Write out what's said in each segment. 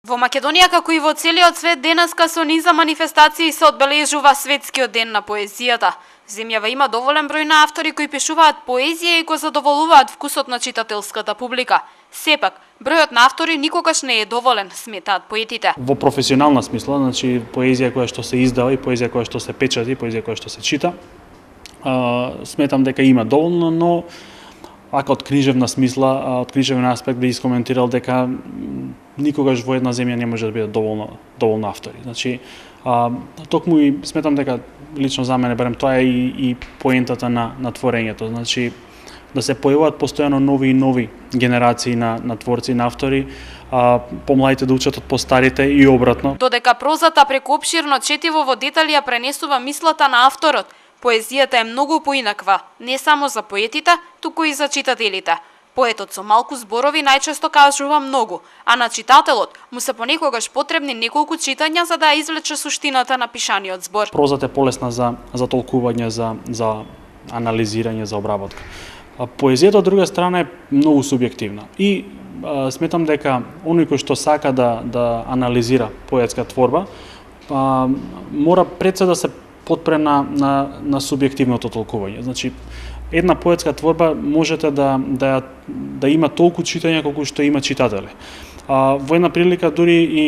Во Македонија, како и во целиот свет, денеска со низа манифестации се одбележува Светскиот ден на поезијата. Земјава има доволен број на автори кои пишуваат поезија и го задоволуваат вкусот на читателската публика. Сепак, бројот на автори никогаш не е доволен, сметаат поетите. Во професионална смисла, значи поезија која што се издава и поезија која што се печати, поезија која што се чита, сметам дека има доволно, но ако од книжевна смисла, од книжевен аспект би искоментирал дека никогаш во една земја не може да биде доволно автори. Значи, токму и сметам дека лично за мене барем тоа е и поентата на творењето. Значи, да се појавуваат постојано нови и нови генерации на творци, на автори, помладите да учат од постарите и обратно. Додека прозата преку опширно четиво во детали ја пренесува мислата на авторот, поезијата е многу поинаква, не само за поетите, туку и за читателите. Поетот со малку зборови најчесто кажува многу, а на читателот му се понекогаш потребни неколку читања за да ја извлече суштината на пишаниот збор. Прозата е полесна за толкување, за анализирање, за обработка. Поезијата од друга страна е многу субјективна и сметам дека оној кој што сака да анализира поетска творба, мора пред се да се потпре на субјективното толкување. Значи, една поетска творба можете да има толку читања колку што има читатели. Во една прилика дури и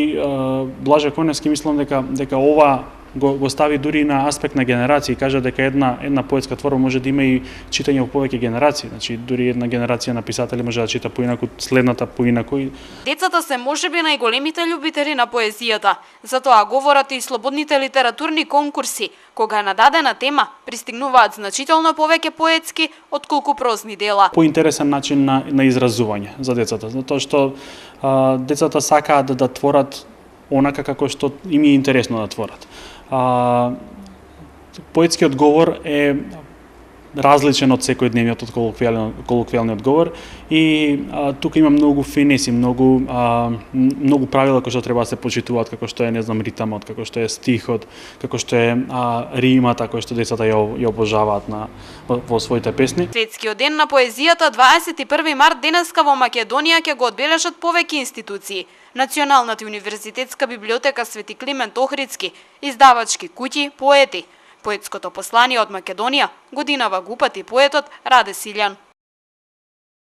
Блаже Којневски мислам дека ова го стави дури на аспект на генерации, кажа дека една поетска творба може да има и читање во повеќе генерации, значи дури една генерација на писатели може да чита поинаку, следната поинаку. Децата се можеби најголемите љубители на поезијата, затоа говорат и слободните литературни конкурси, кога на дадена тема пристигнуваат значително повеќе поетски отколку прозни дела. Поинтересен начин на изразување за децата, затоа што децата сакаат да творат онака како што им е интересно да творат. Поетскиот говор е различен од секојдневниот, од колоквијалниот говор и тука има многу финеси, многу правила кои што треба да се почитуваат, како што е, не знам, ритамот, како што е стихот, како што е римата која што децата ја обожаваат во своите песни. Светскиот ден на поезијата 21 март денеска во Македонија ќе го одбележат повеќе институции. Националната универзитетска библиотека Свети Климент Охридски, издавачки куќи, поети. Поетското послание од Македонија годинава гупати поетот Раде Силјан.